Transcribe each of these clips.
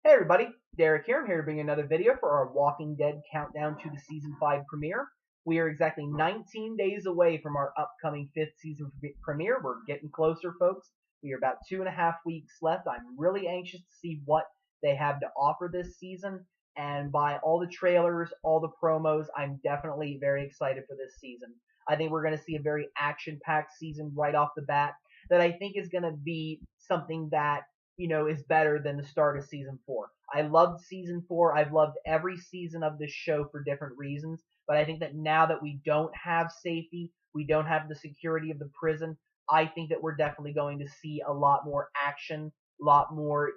Hey everybody, Derek here. I'm here to bring you another video for our Walking Dead countdown to the season 5 premiere. We are exactly 19 days away from our upcoming 5th season premiere. We're getting closer, folks. We are about 2.5 weeks left. I'm really anxious to see what they have to offer this season. And by all the trailers, all the promos, I'm definitely very excited for this season. I think we're going to see a very action-packed season right off the bat that I think is going to be something that is better than the start of season 4. I loved season 4. I've loved every season of this show for different reasons, but I think that now that we don't have safety, we don't have the security of the prison, I think that we're definitely going to see a lot more action, a lot more,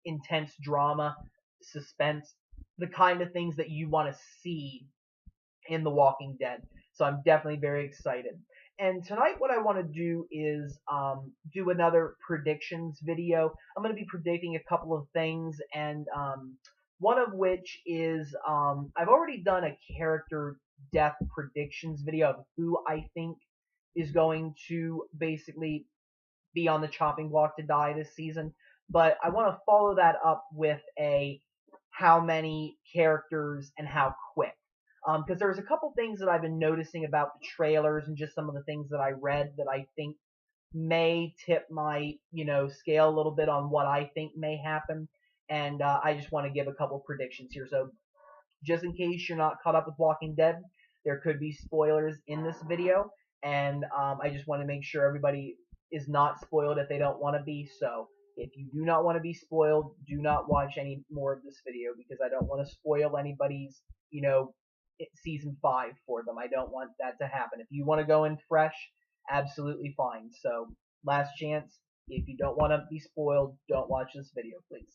intense drama, suspense, the kind of things that you want to see in The Walking Dead. So I'm definitely very excited. And tonight what I want to do is do another predictions video. I'm going to be predicting a couple of things, and one of which is I've already done a character death predictions video of who I think is going to basically be on the chopping block to die this season. But I want to follow that up with a how many characters and how quick. Because there's a couple things that I've been noticing about the trailers and just some of the things that I read that I think may tip my, scale a little bit on what I think may happen. And I just want to give a couple predictions here. So just in case you're not caught up with Walking Dead, there could be spoilers in this video. And I just want to make sure everybody is not spoiled if they don't want to be. So if you do not want to be spoiled, do not watch any more of this video because I don't want to spoil anybody's, season 5 for them. I don't want that to happen. If you want to go in fresh, absolutely fine. So last chance. If you don't want to be spoiled, don't watch this video, please.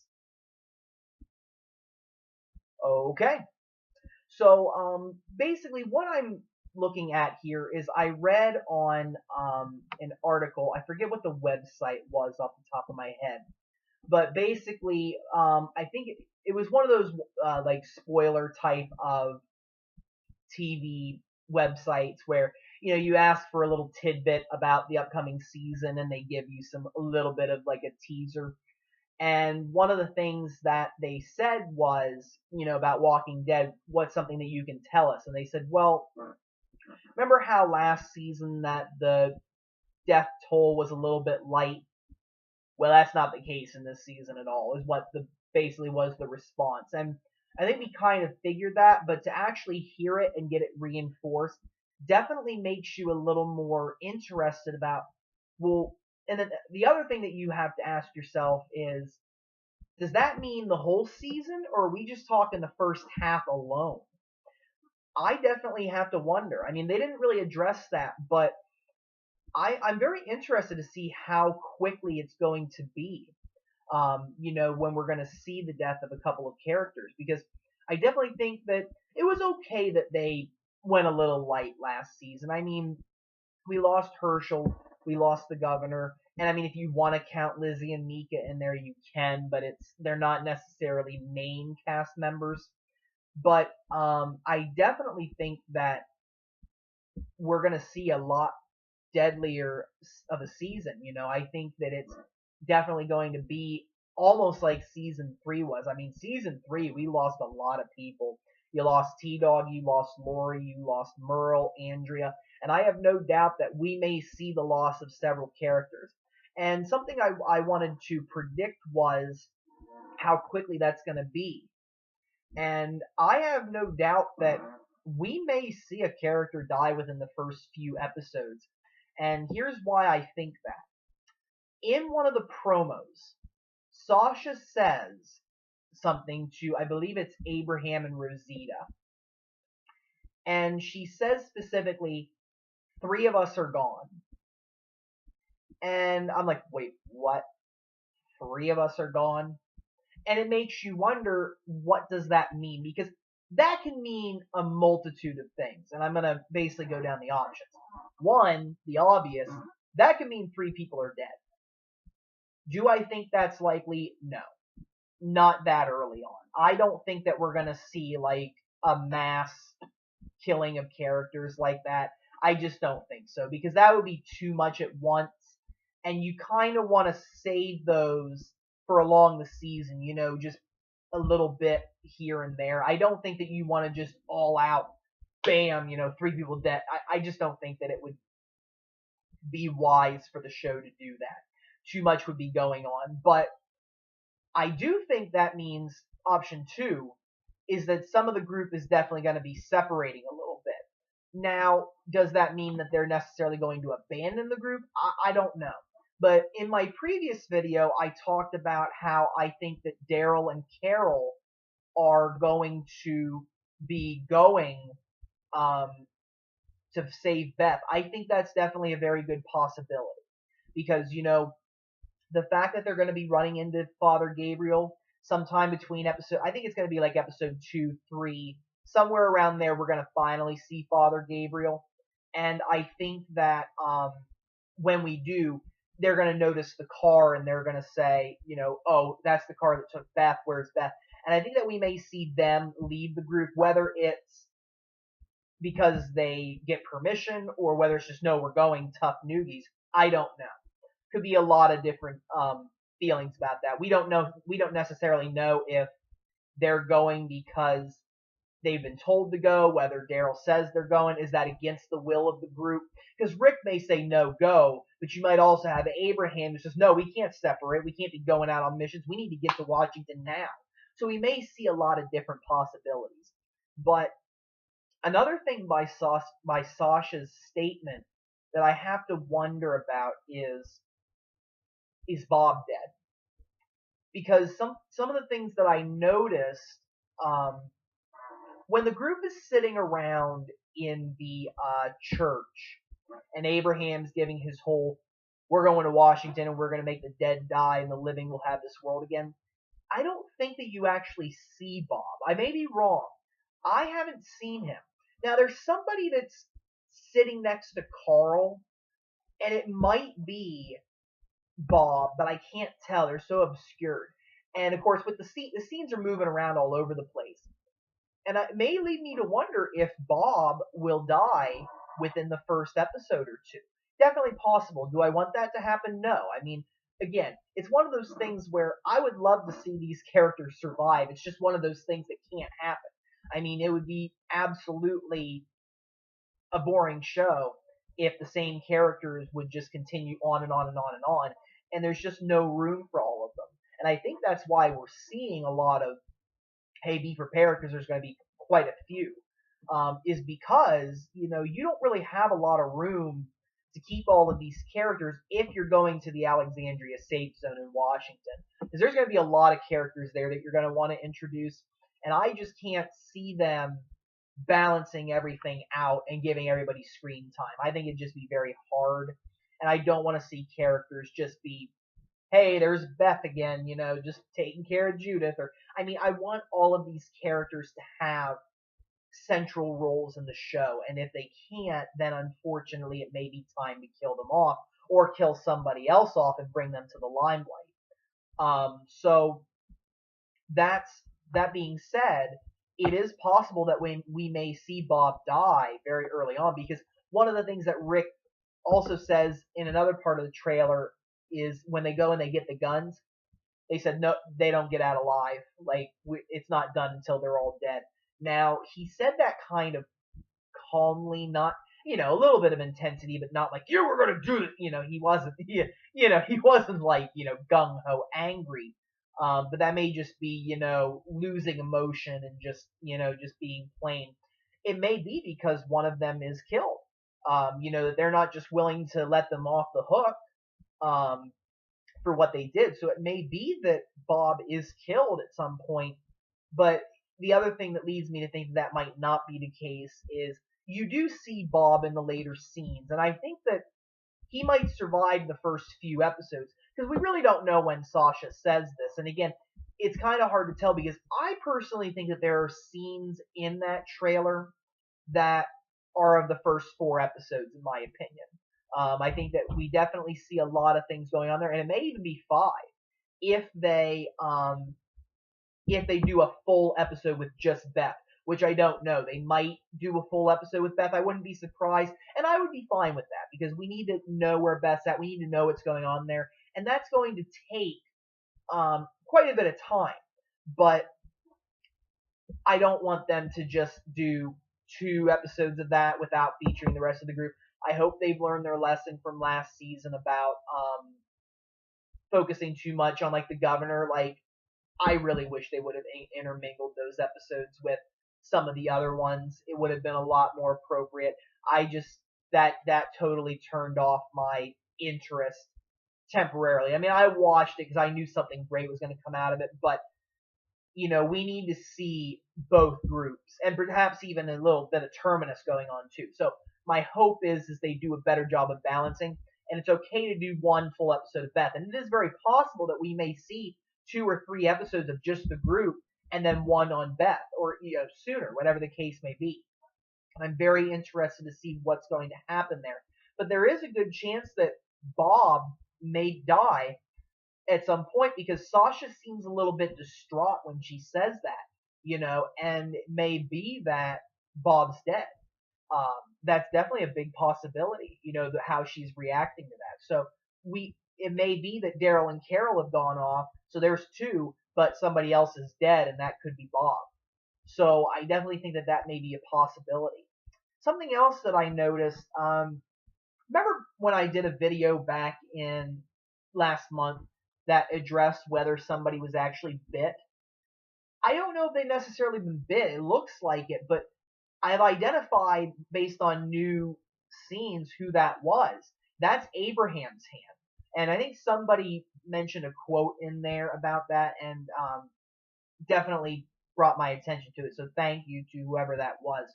Okay. So basically what I'm looking at here is I read on an article. I forget what the website was off the top of my head. But basically, I think it was one of those like spoiler type of TV websites where you ask for a little tidbit about the upcoming season and they give you a little bit of like a teaser. And one of the things that they said was, about Walking Dead, what's something that you can tell us? And they said, well, remember how last season that the death toll was a little bit light? Well, that's not the case in this season at all, is what basically was the response. And I think we kind of figured that, but to actually hear it and get it reinforced definitely makes you a little more interested about, well, and then the other thing that you have to ask yourself is, does that mean the whole season, or are we just talking the first half alone? I definitely have to wonder. I mean, they didn't really address that, but I'm very interested to see how quickly it's going to be. When we're going to see the death of a couple of characters, because I definitely think that it was okay that they went a little light last season. I mean, we lost Herschel, we lost the governor, and I mean, if you want to count Lizzie and Mika in there, you can, but they're not necessarily main cast members. But I definitely think that we're going to see a lot deadlier of a season. I think that it's definitely going to be almost like season 3 was. I mean, season 3, we lost a lot of people. You lost T-Dog, you lost Lori, you lost Merle, Andrea, and I have no doubt that we may see the loss of several characters. And something I wanted to predict was how quickly that's going to be. And I have no doubt that we may see a character die within the first few episodes. And here's why I think that. In one of the promos, Sasha says something to, I believe it's Abraham and Rosita. And she says specifically, 3 of us are gone. And I'm like, wait, what? 3 of us are gone? And it makes you wonder, what does that mean? Because that can mean a multitude of things. And I'm going to basically go down the options. One, the obvious, that could mean 3 people are dead. Do I think that's likely? No. Not that early on. I don't think that we're going to see like a mass killing of characters like that. I just don't think so, because that would be too much at once. And you kind of want to save those for along the season, just a little bit here and there. I don't think that you want to just all out, bam, 3 people dead. I just don't think that it would be wise for the show to do that. Too much would be going on. But I do think that means option 2 is that some of the group is definitely going to be separating a little bit. Now, does that mean that they're necessarily going to abandon the group? I don't know. But in my previous video, I talked about how I think that Daryl and Carol are going to be going to save Beth. I think that's definitely a very good possibility. Because, the fact that they're going to be running into Father Gabriel sometime between I think it's going to be like episode 2, 3, somewhere around there, we're going to finally see Father Gabriel. And I think that when we do, they're going to notice the car and they're going to say, oh, that's the car that took Beth. Where's Beth? And I think that we may see them leave the group, whether it's because they get permission or whether it's just, no, we're going, tough noogies. I don't know. Could be a lot of different feelings about that. We don't know. We don't necessarily know if they're going because they've been told to go, whether Daryl says they're going. Is that against the will of the group? Because Rick may say no, go, but you might also have Abraham who says, no, we can't separate. We can't be going out on missions. We need to get to Washington now. So we may see a lot of different possibilities. But another thing by Sasha's statement that I have to wonder about is Bob dead? Because some of the things that I noticed when the group is sitting around in the church and Abraham's giving his whole, we're going to Washington and we're going to make the dead die and the living will have this world again, I don't think that you actually see Bob. I may be wrong. I haven't seen him. Now, there's somebody that's sitting next to Carl, and it might be Bob, but I can't tell. They're so obscured. And, of course, with the scenes are moving around all over the place. And it may lead me to wonder if Bob will die within the first episode or 2. Definitely possible. Do I want that to happen? No. I mean, again, it's one of those things where I would love to see these characters survive. It's just one of those things that can't happen. I mean, it would be absolutely a boring show if the same characters would just continue on and on and on and on, and there's just no room for all of them. And I think that's why we're seeing a lot of, hey, be prepared because there's going to be quite a few, is because, you don't really have a lot of room to keep all of these characters if you're going to the Alexandria Safe Zone in Washington. Because there's going to be a lot of characters there that you're going to want to introduce, and I just can't see them balancing everything out and giving everybody screen time. I think it'd just be very hard, and I don't want to see characters just be, hey, there's Beth again, just taking care of Judith. Or, I mean, I want all of these characters to have central roles in the show, and if they can't, then unfortunately it may be time to kill them off, or kill somebody else off and bring them to the limelight. So that being said, it is possible that we may see Bob die very early on, because one of the things that Rick also says in another part of the trailer is when they go and they get the guns, they said no, they don't get out alive. Like, it's not done until they're all dead. Now, he said that kind of calmly, not, a little bit of intensity, but not like, you were going to do this. He wasn't, he wasn't like, gung-ho angry. But that may just be, losing emotion and just being plain. It may be because one of them is killed. That they're not just willing to let them off the hook for what they did. So it may be that Bob is killed at some point. But the other thing that leads me to think that might not be the case is you do see Bob in the later scenes. And I think that he might survive the first few episodes, because we really don't know when Sasha says this. And again, it's kind of hard to tell, because I personally think that there are scenes in that trailer that are of the first 4 episodes, in my opinion. I think that we definitely see a lot of things going on there, and it may even be 5 if they do a full episode with just Beth, which I don't know. They might do a full episode with Beth. I wouldn't be surprised, and I would be fine with that, because we need to know where Beth's at. We need to know what's going on there, and that's going to take quite a bit of time. But I don't want them to just do 2 episodes of that without featuring the rest of the group. I hope they've learned their lesson from last season about focusing too much on like the governor. Like, I really wish they would have intermingled those episodes with some of the other ones. It would have been a lot more appropriate. I just that totally turned off my interest temporarily. I mean, I watched it because I knew something great was going to come out of it, but we need to see both groups and perhaps even a little bit of Terminus going on too. So my hope is they do a better job of balancing, and it's okay to do one full episode of Beth. And it is very possible that we may see 2 or 3 episodes of just the group and then one on Beth, or sooner, whatever the case may be. And I'm very interested to see what's going to happen there. But there is a good chance that Bob may die at some point because Sasha seems a little bit distraught when she says that, and it may be that Bob's dead. That's definitely a big possibility, how she's reacting to that. So it may be that Daryl and Carol have gone off, so there's 2, but somebody else is dead, and that could be Bob. So I definitely think that may be a possibility. Something else that I noticed, remember when I did a video back in last month that addressed whether somebody was actually bit? I don't know if they necessarily been bit. It looks like it, but I've identified based on new scenes who that was. That's Abraham's hand. And I think somebody mentioned a quote in there about that and definitely brought my attention to it. So thank you to whoever that was.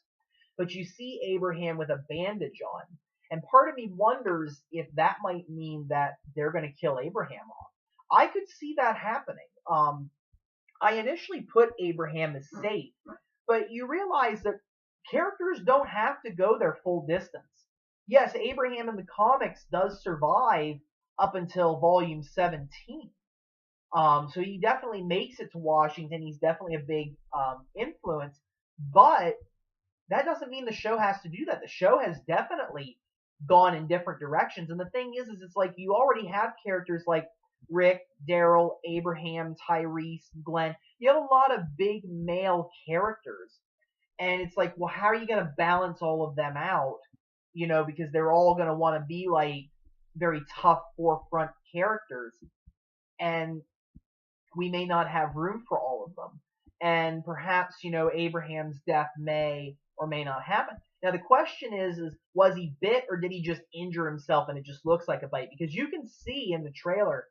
But you see Abraham with a bandage on. And part of me wonders if that might mean that they're going to kill Abraham off. I could see that happening. I initially put Abraham as safe, but you realize that characters don't have to go their full distance. Yes, Abraham in the comics does survive up until volume 17. So he definitely makes it to Washington. He's definitely a big influence, but that doesn't mean the show has to do that. The show has definitely gone in different directions. And the thing is it's like you already have characters like Rick, Daryl, Abraham, Tyrese, Glenn. You have a lot of big male characters. And it's like, well, how are you going to balance all of them out? Because they're all going to want to be like very tough forefront characters. And we may not have room for all of them. And perhaps, Abraham's death may or may not happen. Now, the question is was he bit or did he just injure himself and it just looks like a bite? Because you can see in the trailer,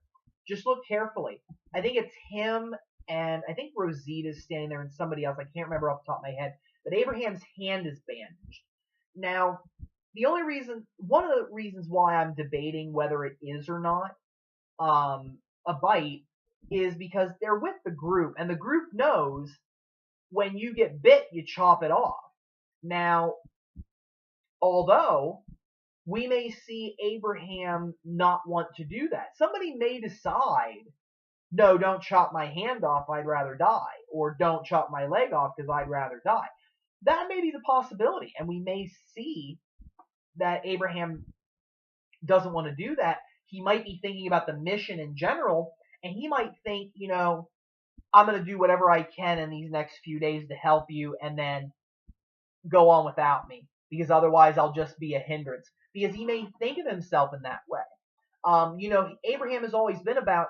just look carefully. I think it's him and I think Rosita's standing there and somebody else. I can't remember off the top of my head. But Abraham's hand is bandaged. Now, one of the reasons why I'm debating whether it is or not a bite is because they're with the group, and the group knows when you get bit, you chop it off. Now, although we may see Abraham not want to do that, somebody may decide, no, don't chop my hand off, I'd rather die, or don't chop my leg off because I'd rather die. That may be the possibility, and we may see that Abraham doesn't want to do that. He might be thinking about the mission in general, and he might think, I'm going to do whatever I can in these next few days to help you and then go on without me, because otherwise I'll just be a hindrance. Because he may think of himself in that way. Abraham has always been about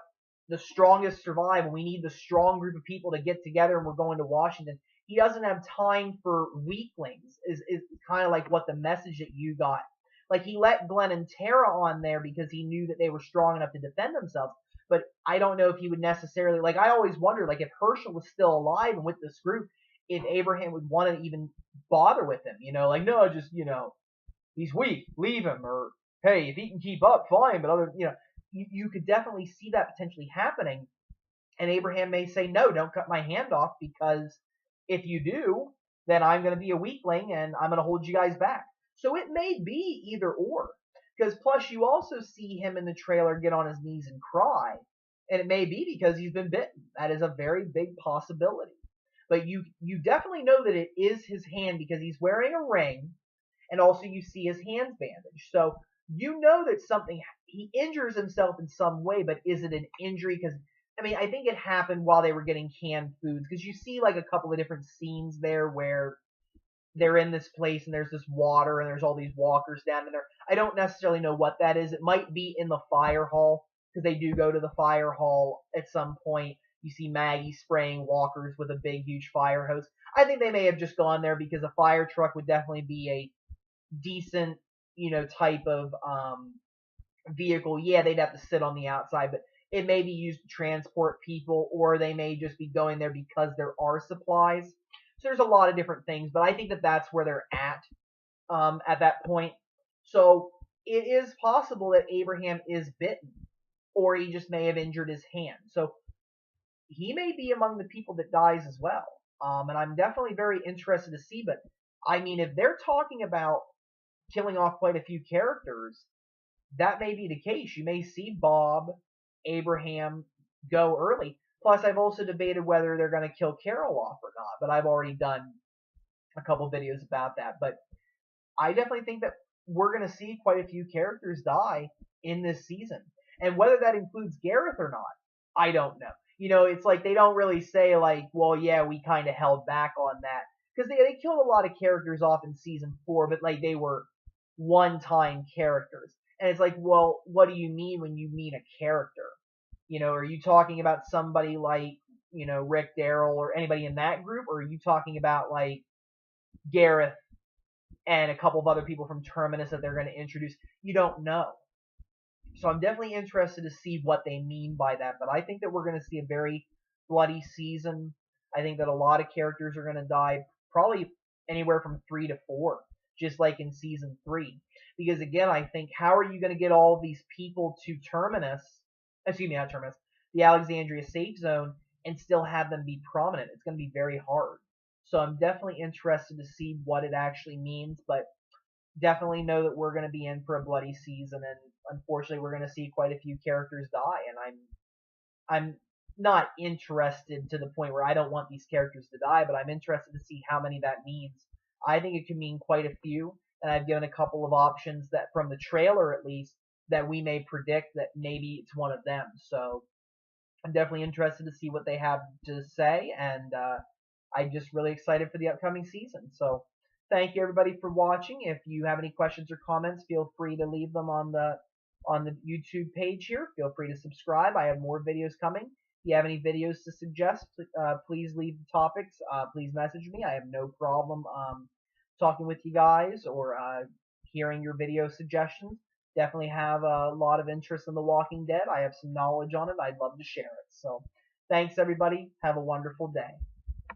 the strongest survive, and we need the strong group of people to get together, and we're going to Washington. He doesn't have time for weaklings, is kind of like what the message that you got. Like, he let Glenn and Tara on there because he knew that they were strong enough to defend themselves. But I don't know if he would necessarily, like, I always wondered, like, if Herschel was still alive and with this group, if Abraham would want to even bother with him, like, no, just, he's weak, leave him, or, hey, if he can keep up, fine, but you could definitely see that potentially happening, and Abraham may say, no, don't cut my hand off, because if you do, then I'm going to be a weakling, and I'm going to hold you guys back. So it may be either or. Because plus you also see him in the trailer get on his knees and cry. And it may be because he's been bitten. That is a very big possibility. But you definitely know that it is his hand because he's wearing a ring. And also you see his hands bandaged. So you know that he injures himself in some way. But is it an injury because I mean, I think it happened while they were getting canned foods because you see like a couple of different scenes there where they're in this place and there's this water and there's all these walkers down in there. I don't necessarily know what that is. It might be in the fire hall because they do go to the fire hall at some point. You see Maggie spraying walkers with a big, huge fire hose. I think they may have just gone there because a fire truck would definitely be a decent, type of vehicle. Yeah, they'd have to sit on the outside, but it may be used to transport people, or they may just be going there because there are supplies. So there's a lot of different things, but I think that that's where they're at that point. So it is possible that Abraham is bitten, or he just may have injured his hand. So he may be among the people that dies as well. And I'm definitely very interested to see. But I mean, if they're talking about killing off quite a few characters, that may be the case. You may see Bob, Abraham go early. Plus, I've also debated whether they're going to kill Carol off or not, but I've already done a couple videos about that. But I definitely think that we're going to see quite a few characters die in this season. And whether that includes Gareth or not, I don't know. It's like they don't really say like, well, yeah, we kind of held back on that. Because they killed a lot of characters off in season 4, but like they were one-time characters. And it's like, well, what do you mean when you mean a character? Are you talking about somebody like, Rick, Daryl, or anybody in that group? Or are you talking about like Gareth and a couple of other people from Terminus that they're going to introduce? You don't know. So I'm definitely interested to see what they mean by that. But I think that we're going to see a very bloody season. I think that a lot of characters are going to die, probably anywhere from 3 to 4, just like in season 3. Because again, I think, how are you going to get all these people to Terminus, excuse me, not Terminus, the Alexandria Safe Zone, and still have them be prominent? It's going to be very hard. So I'm definitely interested to see what it actually means, but definitely know that we're going to be in for a bloody season, and unfortunately we're going to see quite a few characters die, and I'm not interested to the point where I don't want these characters to die, but I'm interested to see how many that means. I think it could mean quite a few, and I've given a couple of options that, from the trailer at least, that we may predict that maybe it's one of them. So I'm definitely interested to see what they have to say, and I'm just really excited for the upcoming season. So thank you everybody for watching. If you have any questions or comments, feel free to leave them on the YouTube page here. Feel free to subscribe. I have more videos coming. If you have any videos to suggest, please leave the topics. Please message me. I have no problem talking with you guys or hearing your video suggestions. Definitely have a lot of interest in The Walking Dead. I have some knowledge on it. I'd love to share it. So thanks everybody. Have a wonderful day.